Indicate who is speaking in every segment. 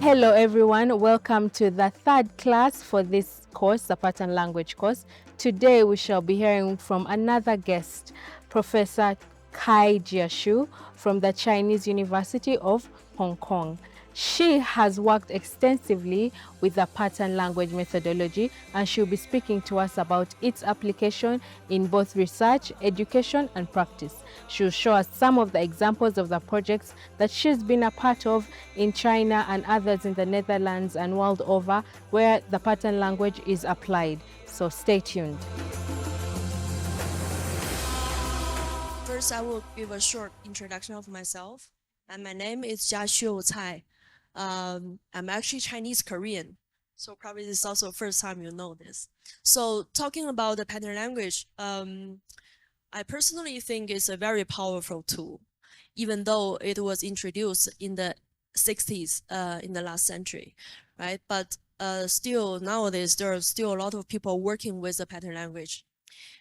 Speaker 1: Hello everyone, welcome to the third class for this course, the pattern language course. Today we shall be hearing from another guest, Professor Jiaxiu from the Chinese University of Hong Kong. She has worked extensively with the pattern language methodology, and she'll be speaking to us about its application in both research, education, and practice. She'll show us some of the examples of the projects that she's been a part of in China and others in the Netherlands and world over where the pattern language is applied. So stay tuned.
Speaker 2: First, I will give a short introduction of myself. And my name is Jiaxiu. I'm actually Chinese Korean. So probably this is also the first time you know this. So talking about the pattern language, I personally think it's a very powerful tool, even though it was introduced in the 60s in the last century, right? But still nowadays, there are still a lot of people working with the pattern language.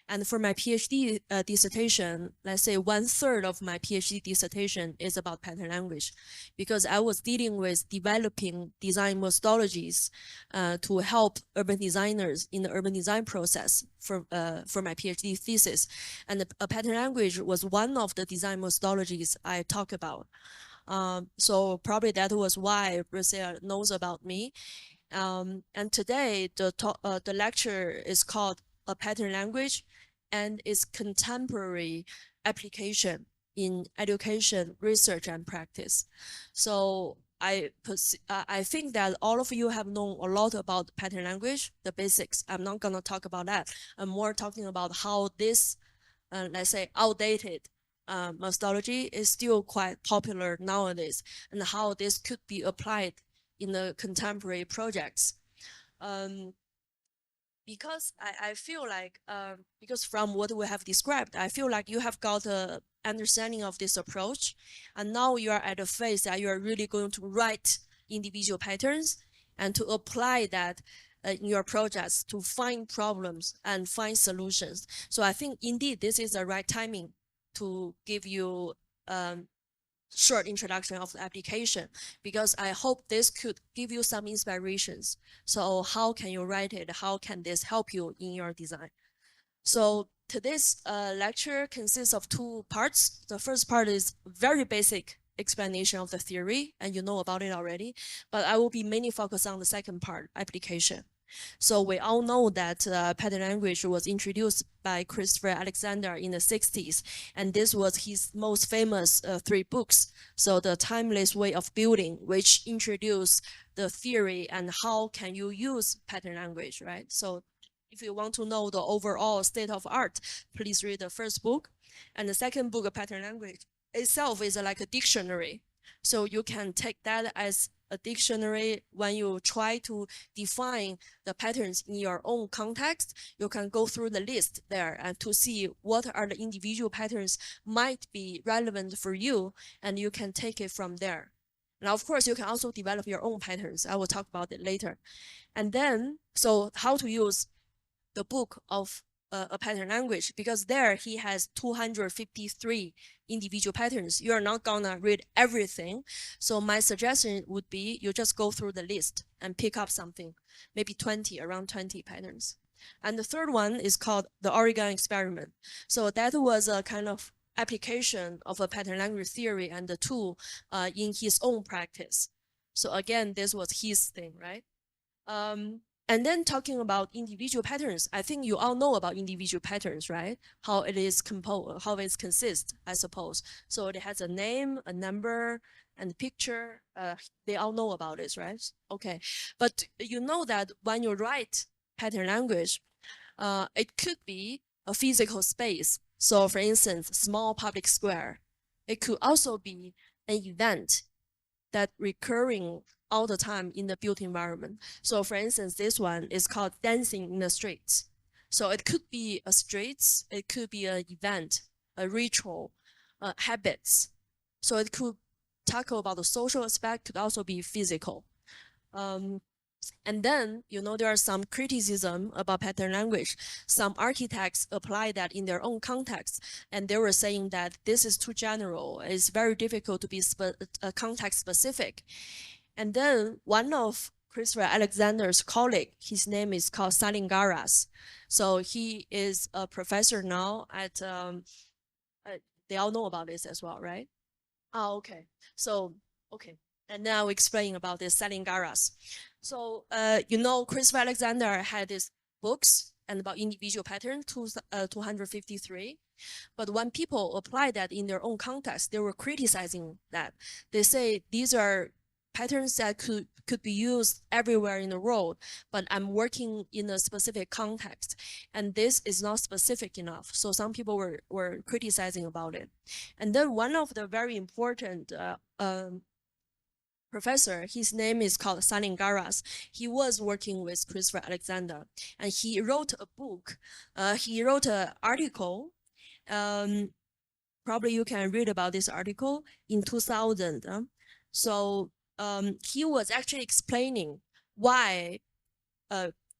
Speaker 2: And for my PhD dissertation, let's say 1/3 of my PhD dissertation is about pattern language, because I was dealing with developing design methodologies to help urban designers in the urban design process for my PhD thesis. And a pattern language was one of the design methodologies I talk about. So probably that was why Brazil knows about me. And today, the lecture is called a pattern language and its contemporary application in education, research, and practice. So I think that all of you have known a lot about pattern language, the basics. I'm not going to talk about that. I'm more talking about how this, let's say, outdated methodology is still quite popular nowadays, and how this could be applied in the contemporary projects. Because I feel like, because from what we have described, I feel like you have got an understanding of this approach. And now you are at a phase that you are really going to write individual patterns and to apply that in your projects to find problems and find solutions. So I think indeed this is the right timing to give you short introduction of the application, because I hope this could give you some inspirations. So how can you write it? How can this help you in your design? So today's lecture consists of two parts. The first part is very basic explanation of the theory, and you know about it already, but I will be mainly focused on the second part, application. So we all know that pattern language was introduced by Christopher Alexander in the 60s, and this was his most famous 3 books. So The Timeless Way of Building, which introduced the theory and how can you use pattern language, right? So if you want to know the overall state of art, please read the first book. And the second book, Pattern Language, itself is like a dictionary. So you can take that as a dictionary when you try to define the patterns in your own context. You can go through the list there and to see what are the individual patterns might be relevant for you, and you can take it from there. Now, of course, you can also develop your own patterns. I will talk about it later. And then, so how to use the book of a pattern language, because there he has 253 individual patterns. You're not gonna read everything. So my suggestion would be you just go through the list and pick up something, maybe 20, around 20 patterns. And the third one is called the Oregon experiment. So that was a kind of application of a pattern language theory and the tool in his own practice. So again, this was his thing, right? And then talking about individual patterns, I think you all know about individual patterns, right? How it is composed, how it consists, I suppose. So it has a name, a number, and a picture. They all know about this, right? Okay. But you know that when you write pattern language, it could be a physical space. So for instance, small public square. It could also be an event that recurring all the time in the built environment. So for instance, this one is called dancing in the streets. So it could be a streets, it could be an event, a ritual, habits. So it could tackle about the social aspect, could also be physical. And then, you know, there are some criticism about pattern language. Some architects apply that in their own context, and they were saying that this is too general. It's very difficult to be context specific. And then one of Christopher Alexander's colleague, his name is called Salingaras. So he is a professor now at, they all know about this as well, right? Oh, okay. So, okay. And now explain about this Salingaras. So, Christopher Alexander had these books and about individual pattern, 253. But when people apply that in their own context, they were criticizing that. They say these are patterns that could be used everywhere in the world, but I'm working in a specific context, and this is not specific enough. So some people were criticizing about it. And then one of the very important professor, his name is called Salingaras. He was working with Christopher Alexander, and he wrote a book. He wrote an article. Probably you can read about this article in 2000. So he was actually explaining why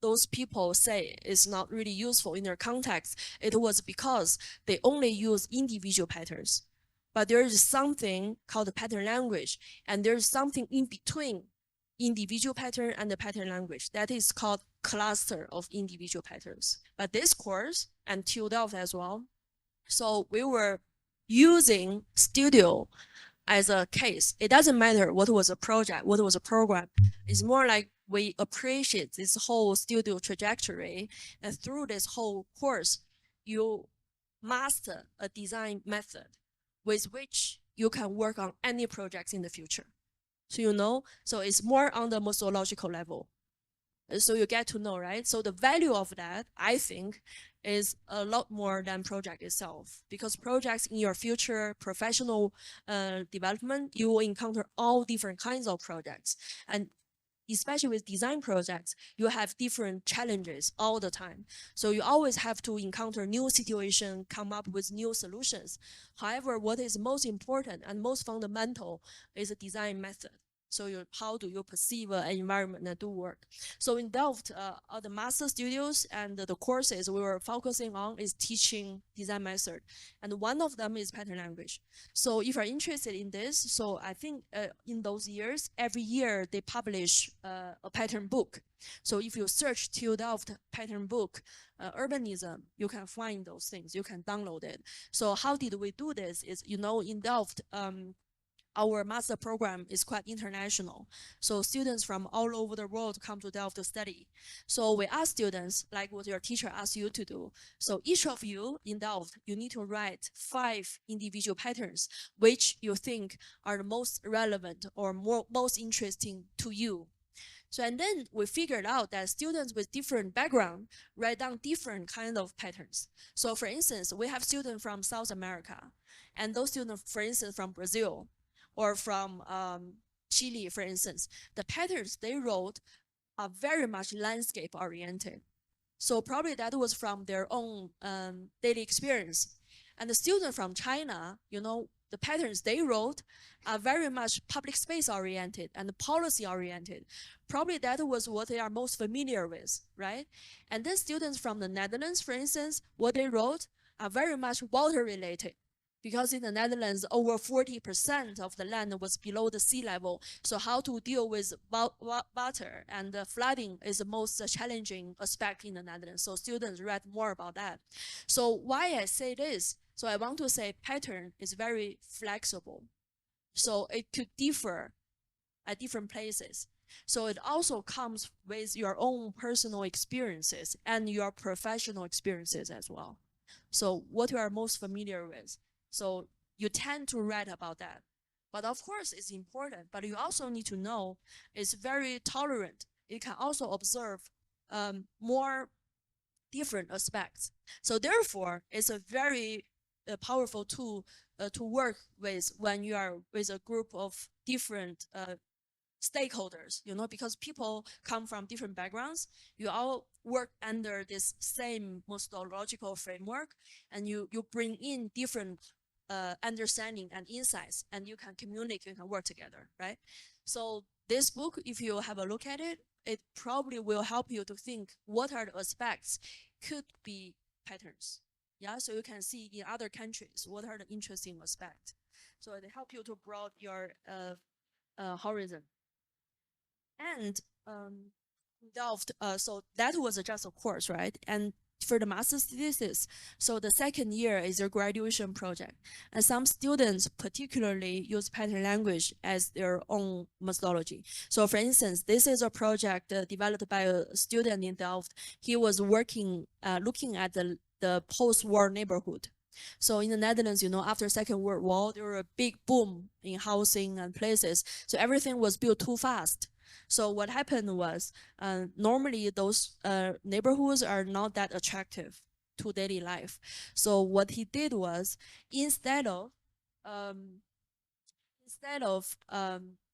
Speaker 2: those people say it's not really useful in their context. It was because they only use individual patterns. But there is something called the pattern language, and there's something in between individual pattern and the pattern language that is called cluster of individual patterns. But this course and TU Delft as well, so we were using Studio as a case. It doesn't matter what was a project, what was a program. It's more like we appreciate this whole Studio trajectory, and through this whole course, you master a design method with which you can work on any projects in the future. So so it's more on the methodological level. So you get to know, right? So the value of that, I think, is a lot more than project itself, because projects in your future professional development, you will encounter all different kinds of projects. And especially with design projects, you have different challenges all the time. So you always have to encounter new situations, come up with new solutions. However, what is most important and most fundamental is a design method. So how do you perceive an environment that do work? So in Delft, the master studios and the courses we were focusing on is teaching design method. And one of them is pattern language. So if you're interested in this, so I think in those years, every year they publish a pattern book. So if you search TU Delft pattern book, urbanism, you can find those things, you can download it. So how did we do this is, in Delft, our master program is quite international. So students from all over the world come to Delft to study. So we ask students, like what your teacher asked you to do. So each of you in Delft, you need to write 5 individual patterns, which you think are the most relevant or most interesting to you. So, and then we figured out that students with different background write down different kind of patterns. So for instance, we have students from South America, and those students, for instance, from Brazil, or from Chile, for instance, the patterns they wrote are very much landscape oriented. So probably that was from their own daily experience. And the student from China, the patterns they wrote are very much public space oriented and policy oriented. Probably that was what they are most familiar with, right? And then students from the Netherlands, for instance, what they wrote are very much water related, because in the Netherlands, over 40% of the land was below the sea level. So how to deal with water and flooding is the most challenging aspect in the Netherlands. So students read more about that. So why I say this? So I want to say pattern is very flexible. So it could differ at different places. So it also comes with your own personal experiences and your professional experiences as well. So what you are most familiar with. So you tend to write about that. But of course, it's important, but you also need to know it's very tolerant. It can also observe more different aspects. So therefore, it's a very powerful tool to work with when you are with a group of different stakeholders, because people come from different backgrounds. You all work under this same methodological framework, and you bring in different understanding and insights, and you can communicate, you can work together, right? So this book, if you have a look at it, it probably will help you to think what are the aspects could be patterns. Yeah, so you can see in other countries what are the interesting aspects. So it help you to broaden your horizon. And Delft, so that was just a course, right? And for the master's thesis, so the second year is a graduation project. And some students particularly use pattern language as their own methodology. So for instance, this is a project developed by a student in Delft. He was working, looking at the post-war neighborhood. So in the Netherlands, you know, after Second World War, there were a big boom in housing and places. So everything was built too fast. So what happened was, normally those neighborhoods are not that attractive to daily life. So what he did was, instead of um,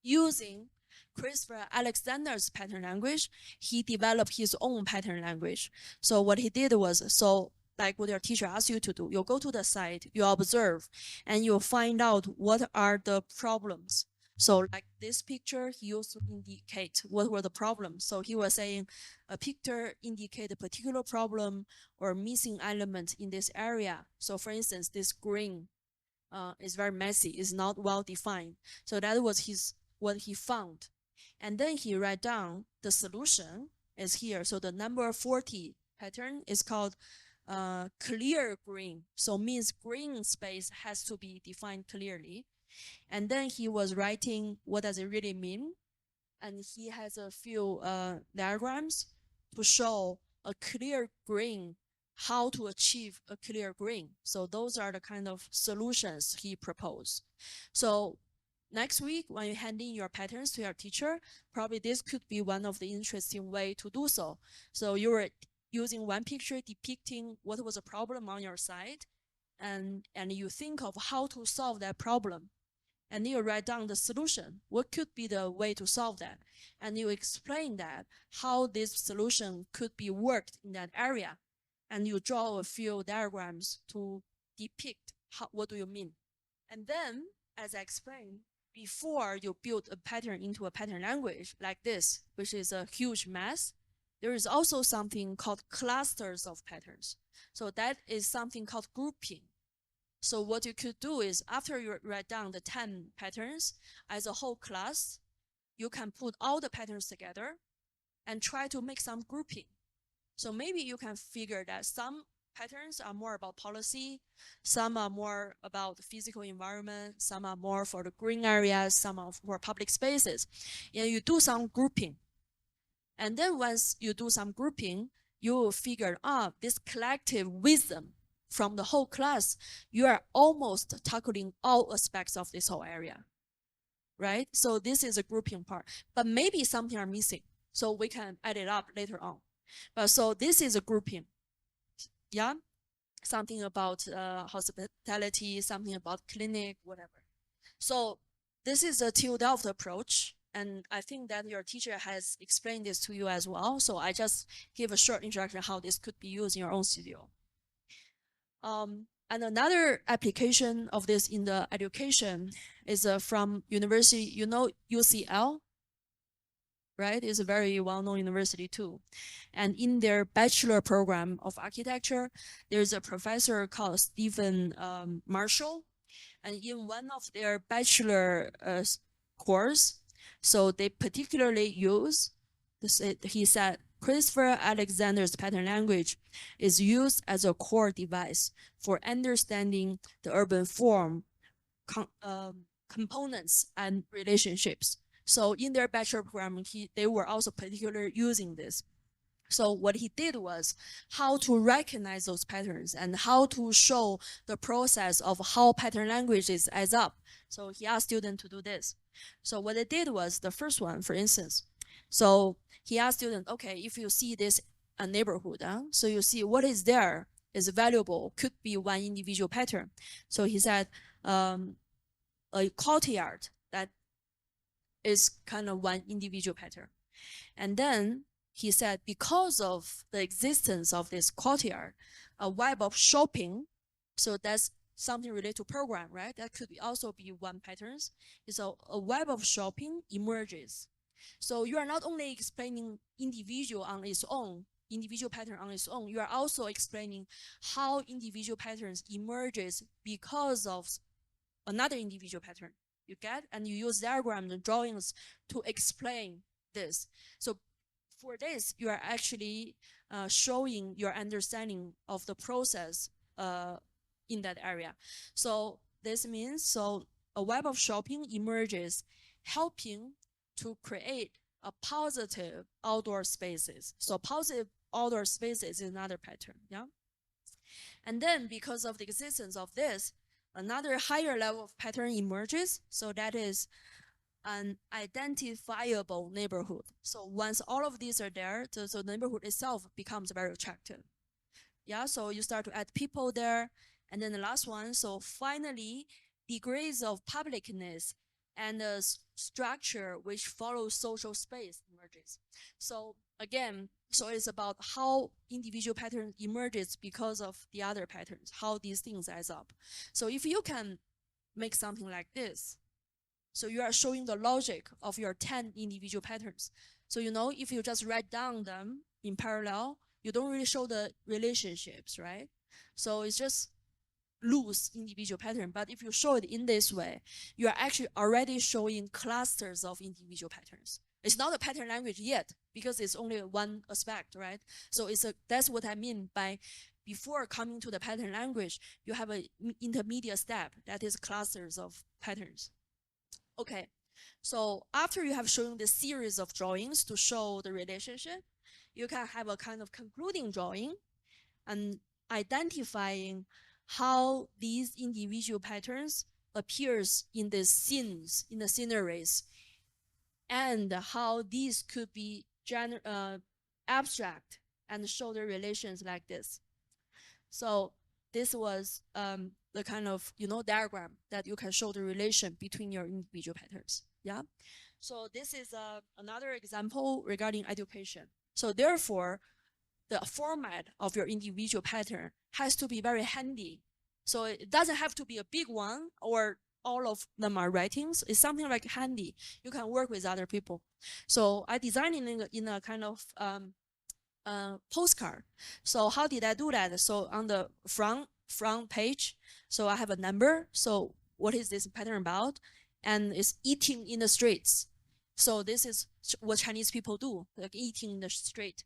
Speaker 2: using Christopher Alexander's pattern language, he developed his own pattern language. So what he did was, so like what your teacher asks you to do, you go to the site, you observe, and you find out what are the problems. So like this picture, he used to indicate what were the problems. So he was saying a picture indicate a particular problem or missing element in this area. So for instance, this green is very messy, is not well defined. So that was what he found. And then he write down the solution is here. So the number 40 pattern is called clear green. So means green space has to be defined clearly. And then he was writing what does it really mean. And he has a few diagrams to show a clear green, how to achieve a clear green. So those are the kind of solutions he proposed. So next week, when you hand in your patterns to your teacher, probably this could be one of the interesting way to do so. So you were using one picture depicting what was a problem on your side, and you think of how to solve that problem. And you write down the solution. What could be the way to solve that? And you explain that, how this solution could be worked in that area. And you draw a few diagrams to depict what do you mean. And then, as I explained, before you build a pattern into a pattern language like this, which is a huge mess, there is also something called clusters of patterns. So that is something called grouping. So what you could do is, after you write down the 10 patterns as a whole class, you can put all the patterns together and try to make some grouping. So maybe you can figure that some patterns are more about policy, some are more about the physical environment, some are more for the green areas, some are for public spaces. And you do some grouping. And then once you do some grouping, you will figure out this collective wisdom from the whole class, you are almost tackling all aspects of this whole area, right? So this is a grouping part, but maybe something are missing. So we can add it up later on. But so this is a grouping, yeah? Something about hospitality, something about clinic, whatever. So this is a TU Delft approach. And I think that your teacher has explained this to you as well. So I just give a short introduction how this could be used in your own studio. And another application of this in the education is from university, you know, UCL, right? It's a very well-known university too. And in their bachelor program of architecture, there's a professor called Stephen Marshall. And in one of their bachelor course, so they particularly use, he said, Christopher Alexander's pattern language is used as a core device for understanding the urban form, components, and relationships. So in their bachelor program, they were also particularly using this. So what he did was how to recognize those patterns and how to show the process of how pattern languages adds up. So he asked students to do this. So what they did was, the first one, for instance, so he asked students, okay, if you see this neighborhood, so you see what is there is valuable, could be one individual pattern. So he said a courtyard, that is kind of one individual pattern. And then he said, because of the existence of this courtyard, a web of shopping, so that's something related to program, right? That could also be one pattern. So a web of shopping emerges. So you are not only explaining individual on its own, individual pattern on its own, you are also explaining how individual patterns emerges because of another individual pattern. You get? And you use diagrams and drawings to explain this. So for this, you are actually showing your understanding of the process in that area. So this means, so a web of shopping emerges, helping to create a positive outdoor spaces. So positive outdoor spaces is another pattern, yeah? And then because of the existence of this, another higher level of pattern emerges. So that is an identifiable neighborhood. So once all of these are there, the neighborhood itself becomes very attractive. Yeah, so you start to add people there. And then the last one, so finally, degrees of publicness and the structure which follows social space emerges. So again, so it's about how individual pattern emerges because of the other patterns, how these things adds up. So if you can make something like this, so you are showing the logic of your 10 individual patterns. So you know, if you just write down them in parallel, you don't really show the relationships, right? So it's just loose individual pattern. But if you show it in this way, you are actually already showing clusters of individual patterns. It's not a pattern language yet because it's only one aspect, right? So that's what I mean by before coming to the pattern language, you have an intermediate step that is clusters of patterns. Okay, so after you have shown this series of drawings to show the relationship, you can have a kind of concluding drawing and identifying how these individual patterns appears in the scenes, in the sceneries, and how these could be abstract and show the relations like this. So this was the kind of, you know, diagram that you can show the relation between your individual patterns. Yeah. So this is another example regarding education. So therefore, the format of your individual pattern has to be very handy. So it doesn't have to be a big one or all of them are writings. It's something like handy. You can work with other people. So I designed in a kind of postcard. So how did I do that? So on the front page, so I have a number. So what is this pattern about? And it's eating in the streets. So this is what Chinese people do, like eating in the street.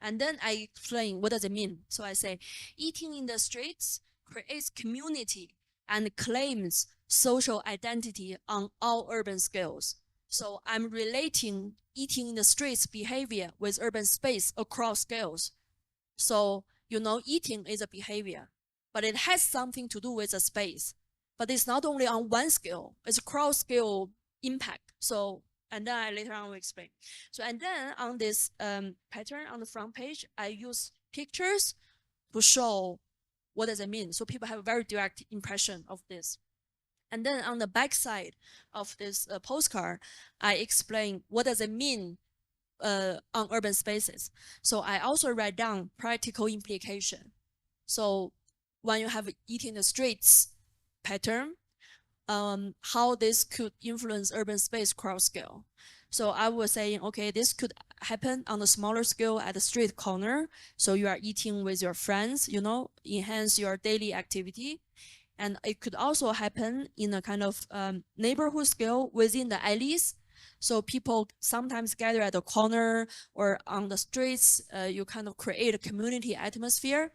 Speaker 2: And then I explain what does it mean. So I say, eating in the streets creates community and claims social identity on all urban scales. So I'm relating eating in the streets behavior with urban space across scales. So, you know, eating is a behavior, but it has something to do with a space. But it's not only on one scale, it's a cross-scale impact. So, and then later on will explain. So, and then on this pattern on the front page, I use pictures to show what does it mean. So people have a very direct impression of this. And then on the back side of this postcard, I explain what does it mean on urban spaces. So I also write down practical implication. So when you have eating the streets pattern, how this could influence urban space cross scale. So I was saying, okay, this could happen on a smaller scale at the street corner. So you are eating with your friends, you know, enhance your daily activity. And it could also happen in a kind of neighborhood scale within the alleys. So people sometimes gather at the corner or on the streets. You kind of create a community atmosphere.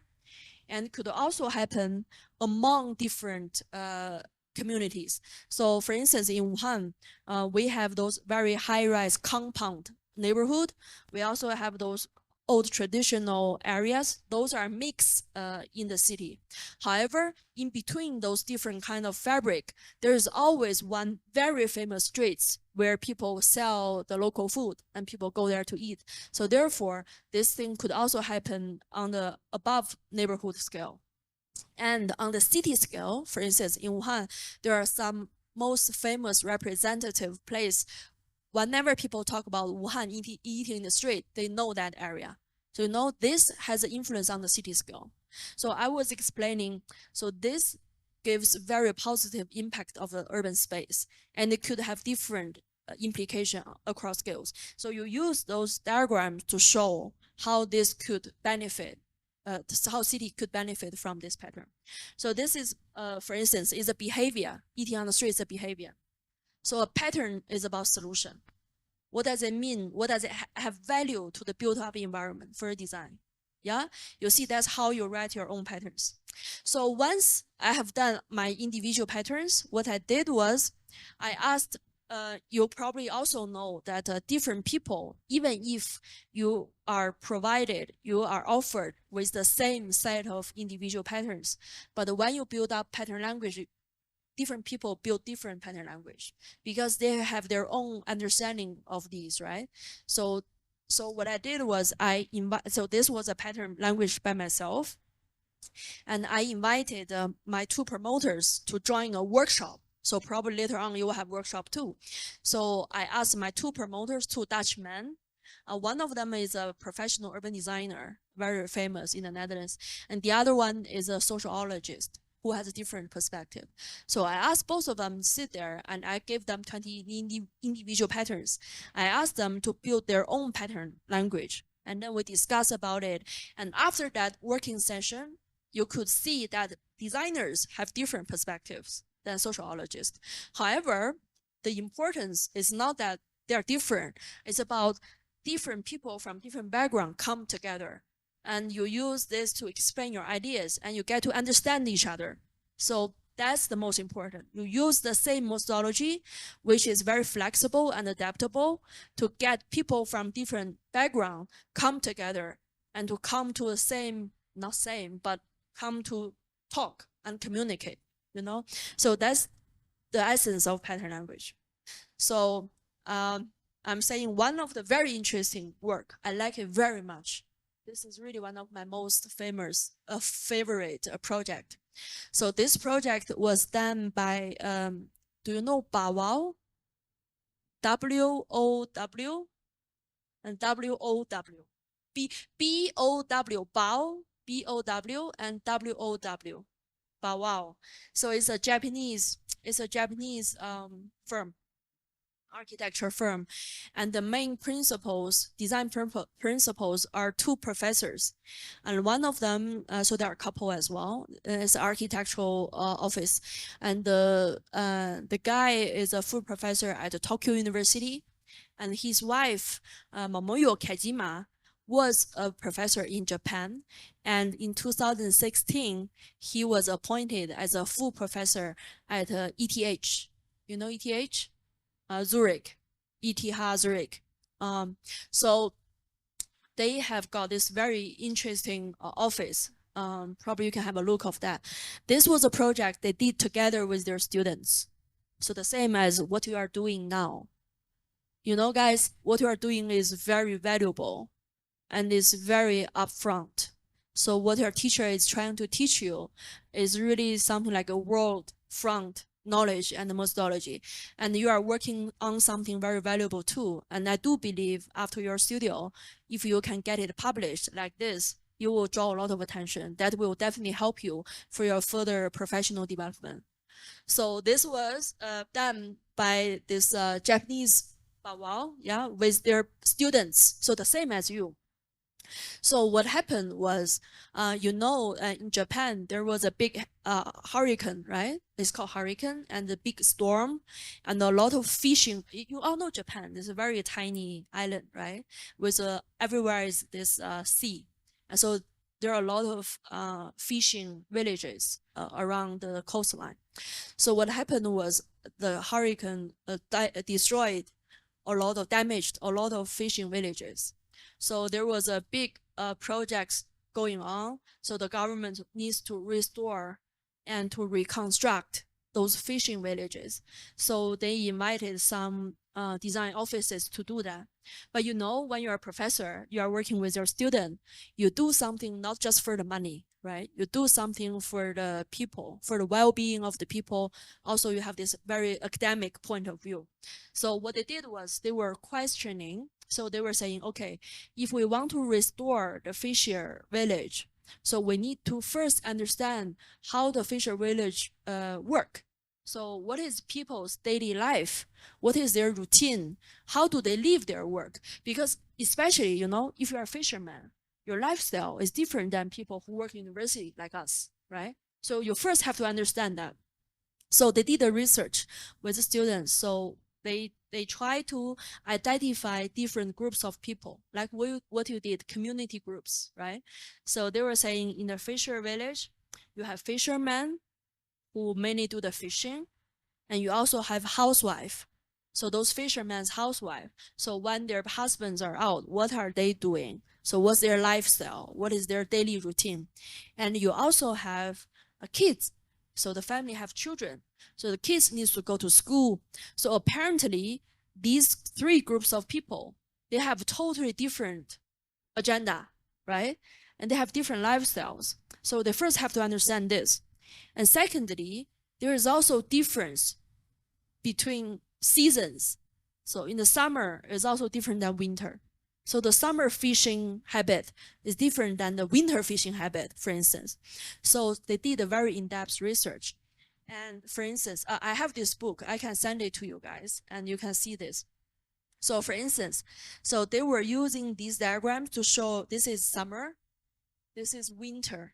Speaker 2: And it could also happen among different communities. So for instance, in Wuhan, we have those very high-rise compound neighborhood. We also have those old traditional areas. Those are mixed in the city. However, in between those different kind of fabric, there is always one very famous streets where people sell the local food and people go there to eat. So therefore, this thing could also happen on the above neighborhood scale. And on the city scale, for instance, in Wuhan, there are some most famous representative place. Whenever people talk about Wuhan eating in the street, they know that area. So you know this has an influence on the city scale. So I was explaining, so this gives very positive impact of the urban space, and it could have different implication across scales. So you use those diagrams to show how this could benefit, how city could benefit from this pattern. So this is, for instance, is a behavior. Eating on the street is a behavior. So a pattern is about solution. What does it mean? What does it have value to the built up environment for design? Yeah, you see that's how you write your own patterns. So once I have done my individual patterns, what I did was I asked, you probably also know that different people, even if you are provided, you are offered with the same set of individual patterns, but when you build up pattern language, different people build different pattern language because they have their own understanding of these, right? So what I did was so this was a pattern language by myself, and I invited my two promoters to join a workshop. So probably later on you will have workshop too. So I asked my two promoters, two Dutch men. One of them is a professional urban designer, very famous in the Netherlands, and the other one is a sociologist who has a different perspective. So I asked both of them to sit there, and I gave them 20 individual patterns. I asked them to build their own pattern language, and then we discussed about it. And after that working session, you could see that designers have different perspectives than sociologists. However, the importance is not that they're different. It's about different people from different backgrounds come together, and you use this to explain your ideas, and you get to understand each other. So that's the most important. You use the same methodology, which is very flexible and adaptable, to get people from different backgrounds come together and to come to the same, not same, but come to talk and communicate, you know? So that's the essence of pattern language. So I'm saying one of the very interesting work, I like it very much. This is really one of my most famous, favorite project. So this project was done by, do you know Bawao? W-O-W and W-O-W. B-O-W, Bao, B-O-W and W-O-W. Bawao. So it's a Japanese firm, architecture firm, and the main principles, design principles, are two professors, and one of them, so there are a couple as well, is architectural office, and the guy is a full professor at Tokyo University, and his wife, Momoyo Kajima, was a professor in Japan, and in 2016 he was appointed as a full professor at ETH. You know ETH? Zurich, ETH Zurich. So they have got this very interesting office. Probably you can have a look of that. This was a project they did together with their students. So the same as what you are doing now. You know, guys, what you are doing is very valuable and is very upfront. So what your teacher is trying to teach you is really something like a world front knowledge and methodology, and you are working on something very valuable too. And I do believe after your studio, if you can get it published like this, you will draw a lot of attention. That will definitely help you for your further professional development. So this was done by this Japanese Bawao, yeah, with their students. So the same as you. So what happened was, in Japan, there was a big hurricane, right? It's called hurricane, and a big storm, and a lot of fishing. You all know Japan. It's a very tiny island, right? With everywhere is this sea. And so there are a lot of fishing villages around the coastline. So what happened was the hurricane destroyed damaged a lot of fishing villages. So there was a big projects going on. So the government needs to restore and to reconstruct those fishing villages. So they invited some design offices to do that. But you know, when you're a professor, you are working with your student, you do something not just for the money, right? You do something for the people, for the well-being of the people. Also, you have this very academic point of view. So what they did was they were questioning. So they were saying, okay, if we want to restore the fisher village, so we need to first understand how the fisher village work. So what is people's daily life? What is their routine? How do they live their work? Because especially, you know, if you're a fisherman, your lifestyle is different than people who work in university like us, right? So you first have to understand that. So they did the research with the students. So They try to identify different groups of people, like what you did, community groups, right? So they were saying in the fisher village, you have fishermen who mainly do the fishing, and you also have housewife. So those fishermen's housewife. So when their husbands are out, what are they doing? So what's their lifestyle? What is their daily routine? And you also have kids. So the family have children. So the kids needs to go to school. So apparently these three groups of people, they have totally different agenda, right? And they have different lifestyles. So they first have to understand this. And secondly, there is also difference between seasons. So in the summer, it's also different than winter. So the summer fishing habit is different than the winter fishing habit, for instance. So they did a very in-depth research. And for instance, I have this book. I can send it to you guys, and you can see this. So for instance, so they were using these diagrams to show this is summer, this is winter.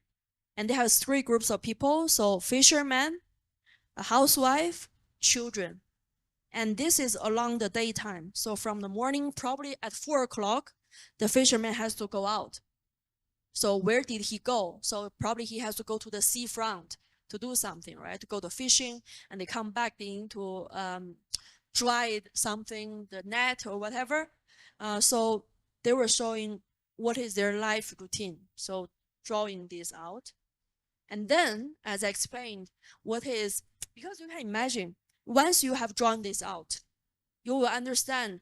Speaker 2: And they have three groups of people. So fishermen, a housewife, children. And this is along the daytime. So from the morning, probably at 4 o'clock, the fisherman has to go out. So where did he go? So probably he has to go to the seafront to do something, right? To go to fishing, and they come back in to dry something, the net or whatever. So they were showing what is their life routine. So drawing this out. And then, as I explained, what is, because you can imagine, once you have drawn this out, you will understand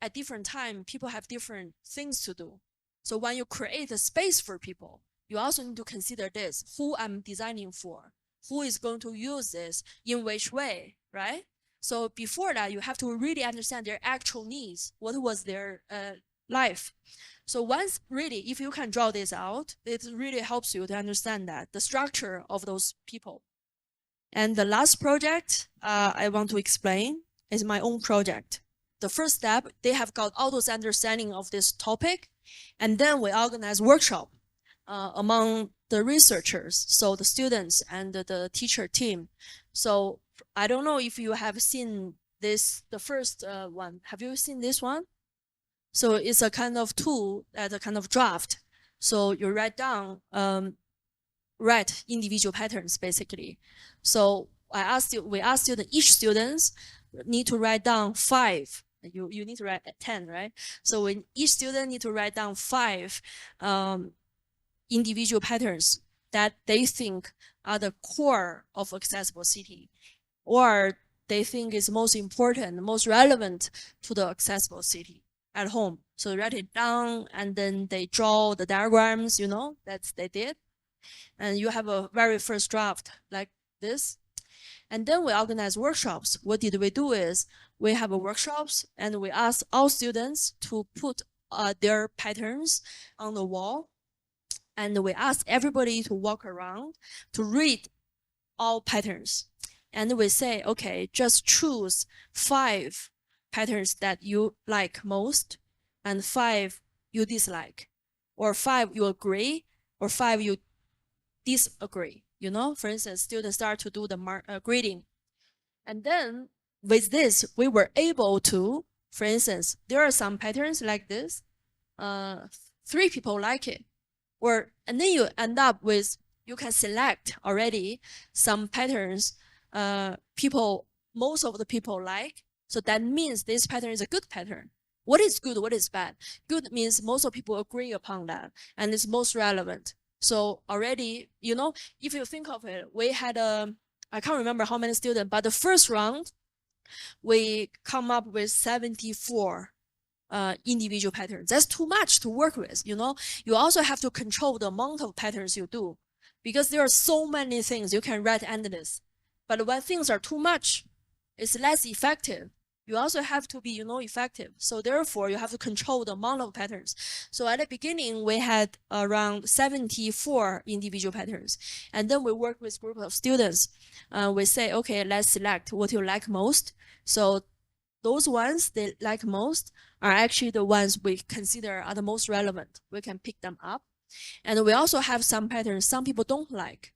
Speaker 2: at different time, people have different things to do. So when you create a space for people, you also need to consider this, who I'm designing for, who is going to use this, in which way, right? So before that, you have to really understand their actual needs. What was their life? So once really, if you can draw this out, it really helps you to understand that the structure of those people. And the last project I want to explain is my own project. The first step, they have got all those understanding of this topic, and then we organize workshop among the researchers, so the students and the teacher team. So I don't know if you have seen this, the first one. Have you seen this one? So it's a kind of tool, as a kind of draft. So you write down, write individual patterns basically. So we asked each students need to write down 5. You need to write 10, right? So when each student need to write down 5 individual patterns that they think are the core of accessible city, or they think is most important, most relevant to the accessible city at home. So write it down, and then they draw the diagrams, you know, that's they did. And you have a very first draft like this. And then we organize workshops. What did we do is we have workshops, and we ask all students to put their patterns on the wall. And we ask everybody to walk around to read all patterns. And we say, okay, just choose 5 patterns that you like most, and 5 you dislike, or 5 you agree, or 5 you disagree. You know, for instance, students start to do the grading. And then with this, we were able to, for instance, there are some patterns like this. 3 people like it. And then you end up with, you can select already some patterns most of the people like. So that means this pattern is a good pattern. What is good? What is bad? Good means most of people agree upon that, and it's most relevant. So already, you know, if you think of it, we had I can't remember how many students, but the first round, we come up with 74 individual patterns. That's too much to work with, you know. You also have to control the amount of patterns you do, because there are so many things you can write endless. But when things are too much, it's less effective. You also have to be, you know, effective. So therefore, you have to control the amount of patterns. So at the beginning, we had around 74 individual patterns. And then we work with a group of students. We say, okay, let's select what you like most. So those ones they like most are actually the ones we consider are the most relevant. We can pick them up. And we also have some patterns some people don't like.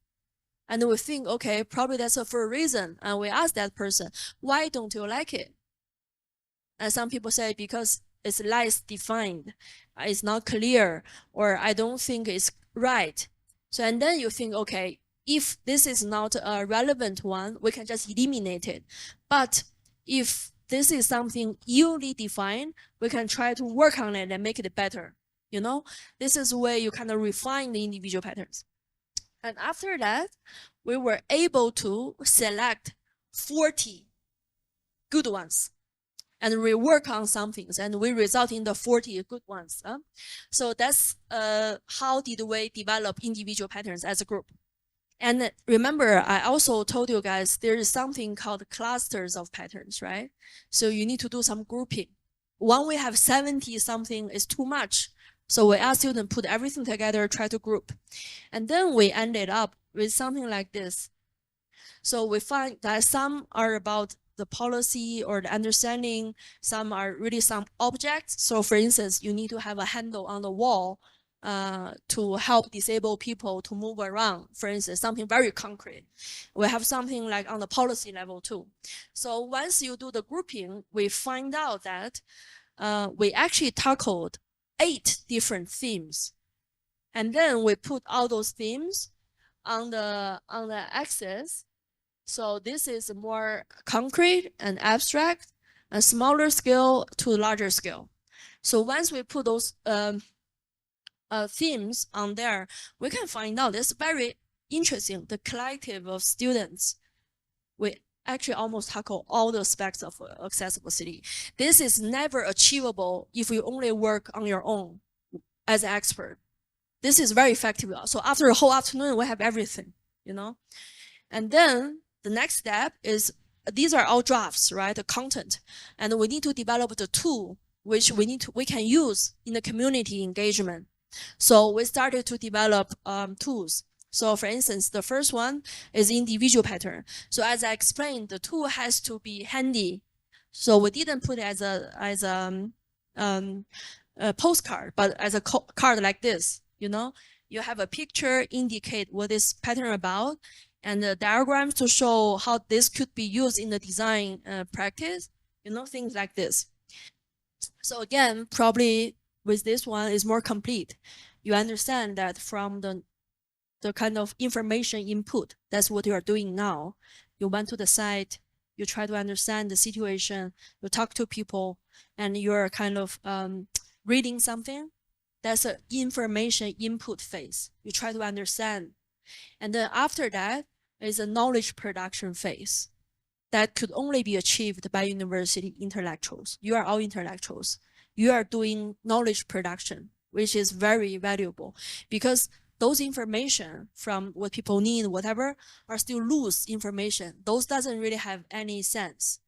Speaker 2: And we think, okay, probably that's for a reason. And we ask that person, why don't you like it? And some people say because it's less defined, it's not clear, or I don't think it's right. So, and then you think, okay, if this is not a relevant one, we can just eliminate it. But if this is something newly defined, we can try to work on it and make it better. You know, this is where you kind of refine the individual patterns. And after that, we were able to select 40 good ones and rework on some things, and we result in the 40 good ones. So that's how did we develop individual patterns as a group. And remember, I also told you guys there is something called clusters of patterns, right? So you need to do some grouping. When we have 70 something is too much. So we ask students put everything together, try to group. And then we ended up with something like this. So we find that some are about the policy or the understanding, some are really some objects. So for instance, you need to have a handle on the wall to help disabled people to move around, for instance, something very concrete. We have something like on the policy level too. So once you do the grouping, we find out that we actually tackled 8 different themes. And then we put all those themes on the axis. So this is more concrete and abstract, a smaller scale to larger scale. So once we put those themes on there, we can find out it's very interesting. The collective of students, we actually almost tackle all the aspects of accessible city. This is never achievable if you only work on your own as an expert. This is very effective. So after a whole afternoon, we have everything, you know? And then the next step is, these are all drafts, right? The content. And we need to develop the tool which we can use in the community engagement. So we started to develop tools. So for instance, the first one is individual pattern. So as I explained, the tool has to be handy. So we didn't put it as a postcard, but as a card like this, you know, you have a picture indicate what is pattern about, and the diagrams to show how this could be used in the design practice, you know, things like this. So again, probably with this one is more complete. You understand that from the kind of information input, that's what you are doing now. You went to the site, you try to understand the situation, you talk to people, and you're kind of reading something. That's an information input phase. You try to understand. And then after that is a knowledge production phase that could only be achieved by university intellectuals. You are all intellectuals. You are doing knowledge production, which is very valuable because those information from what people need, whatever, are still loose information. Those doesn't really have any sense.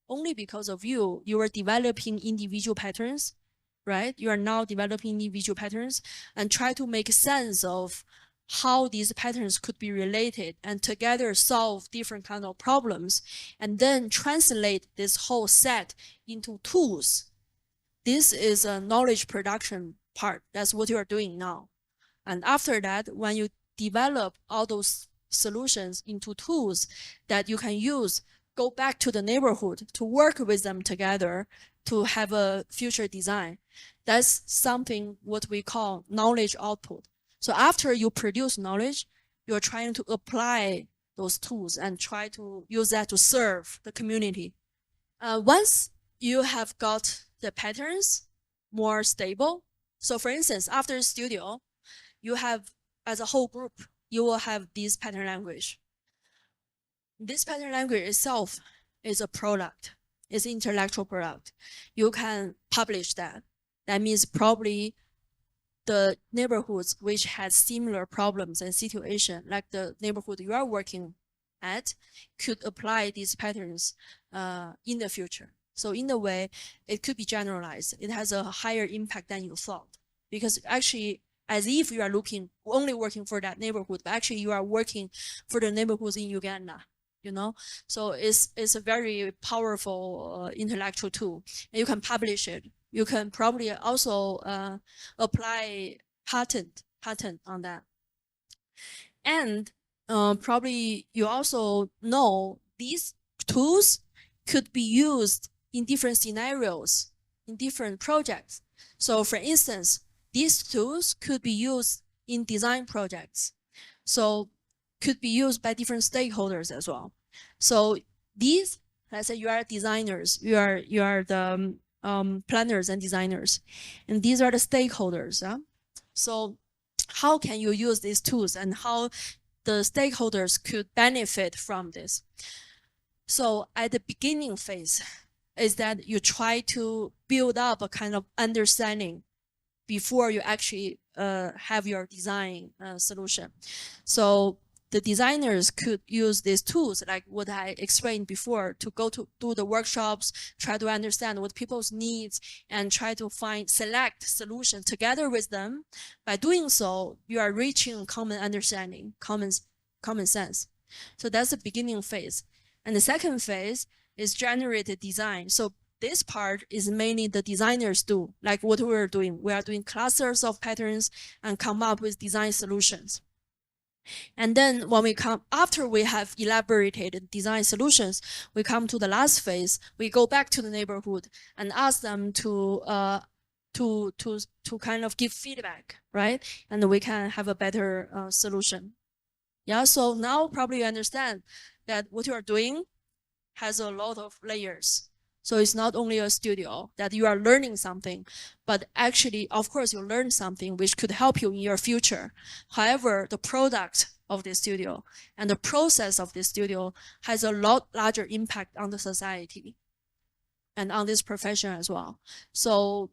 Speaker 2: Only because of you, you are developing individual patterns, right? You are now developing individual patterns and try to make sense of how these patterns could be related and together solve different kind of problems, and then translate this whole set into tools. This is a knowledge production part. That's what you are doing now. And after that, when you develop all those solutions into tools that you can use, go back to the neighborhood to work with them together to have a future design. That's something what we call knowledge output. So after you produce knowledge, you're trying to apply those tools and try to use that to serve the community. Once you have got the patterns more stable, so for instance, after studio, you have, as a whole group, you will have this pattern language. This pattern language itself is a product. It's an intellectual product. You can publish that. That means probably the neighborhoods which has similar problems and situation, like the neighborhood you are working at, could apply these patterns in the future. So in a way, it could be generalized. It has a higher impact than you thought, because actually, as if you are only working for that neighborhood, but actually you are working for the neighborhoods in Uganda, you know? So it's a very powerful intellectual tool, and you can publish it. You can probably also apply patent on that. And probably you also know these tools could be used in different scenarios, in different projects. So for instance, these tools could be used in design projects. So could be used by different stakeholders as well. So these, let's say you are designers, you are the planners and designers, and these are the stakeholders. So how can you use these tools and how the stakeholders could benefit from this? So at the beginning phase is that you try to build up a kind of understanding before you actually have your design solution. So the designers could use these tools, like what I explained before, to go to do the workshops, try to understand what people's needs, and try to select solutions together with them. By doing so, you are reaching common understanding, common sense. So that's the beginning phase. And the second phase is generated design. So this part is mainly the designers do, like what we're doing. We are doing clusters of patterns and come up with design solutions. And then when we come, after we have elaborated design solutions, we come to the last phase. We go back to the neighborhood and ask them to kind of give feedback, right? And we can have a better solution. Yeah, so now probably you understand that what you are doing has a lot of layers. So it's not only a studio that you are learning something, but actually, of course, you learn something which could help you in your future. However, the product of this studio and the process of this studio has a lot larger impact on the society and on this profession as well. So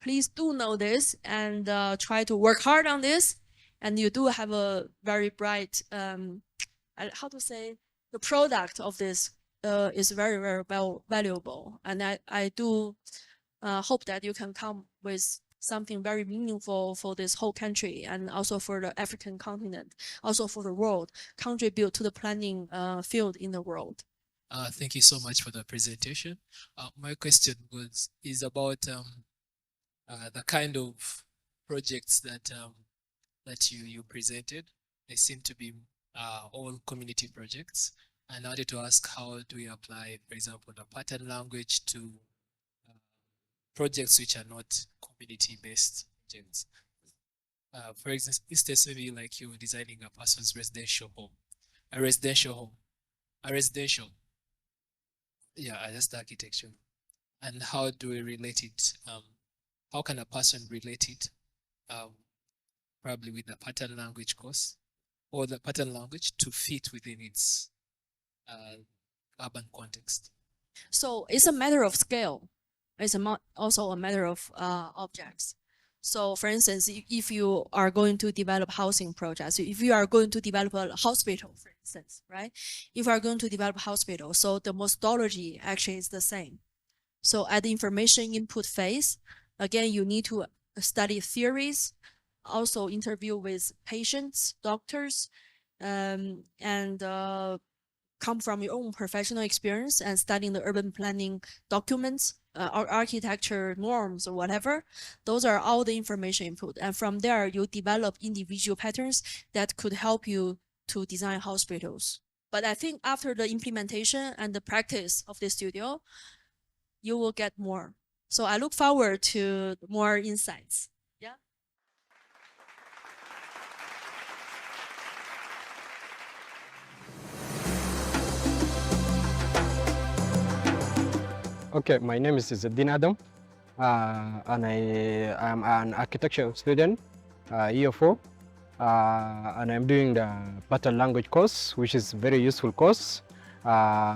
Speaker 2: please do know this and try to work hard on this. And you do have a very bright, how to say, the product of this is very, very valuable. And I do hope that you can come with something very meaningful for this whole country and also for the African continent, also for the world, contribute to the planning field in the world.
Speaker 3: Thank you so much for the presentation. My question is about the kind of projects that you presented. They seem to be all community projects. And I wanted to ask, how do we apply, for example, the pattern language to projects which are not community-based projects? For instance, maybe like you're designing a person's residential home, yeah, that's the architecture. And how do we relate it? How can a person relate it? Probably with the pattern language course or the pattern language to fit within its urban context.
Speaker 2: So it's a matter of scale. It's also a matter of objects. So for instance, if you are going to develop housing projects, if you are going to develop a hospital, for instance, right? If you are going to develop a hospital, so the methodology actually is the same. So at the information input phase, again, you need to study theories, also interview with patients, doctors, and come from your own professional experience and studying the urban planning documents, or architecture norms or whatever. Those are all the information input. And from there, you develop individual patterns that could help you to design hospitals. But I think after the implementation and the practice of this studio, you will get more. So I look forward to more insights. Yeah.
Speaker 4: Okay, my name is Din Adam, and I am an architecture student, year 4, and I'm doing the pattern language course, which is a very useful course.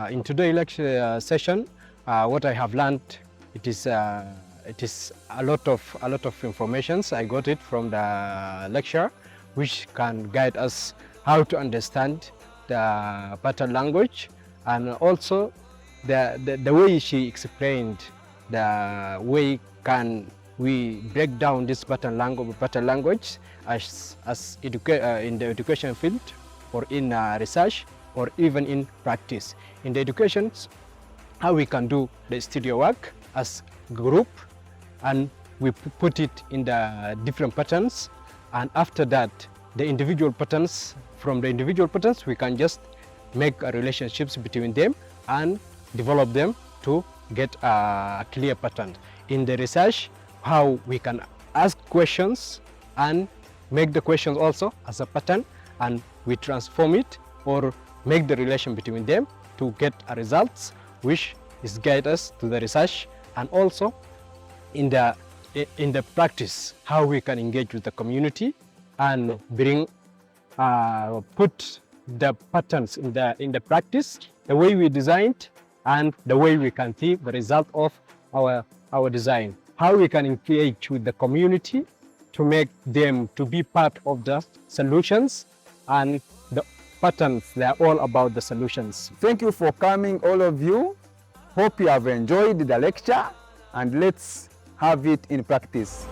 Speaker 4: In today's lecture session, what I have learned, it is a lot of information. I got it from the lecture, which can guide us how to understand the pattern language, and also the way she explained the way can we break down this pattern language as in the education field, or in research, or even in practice. In the education, how we can do the studio work as group, and we put it in the different patterns, and after that the individual patterns, from the individual patterns we can just make relationships between them and develop them to get a clear pattern. In the research, how we can ask questions and make the questions also as a pattern, and we transform it or make the relation between them to get a results which is guide us to the research, and also in the practice how we can engage with the community and bring put the patterns in the practice, the way we designed and the way we can see the result of our design, how we can engage with the community to make them to be part of the solutions, and the patterns, they are all about the solutions.
Speaker 5: Thank you for coming, all of you. Hope you have enjoyed the lecture, and let's have it in practice.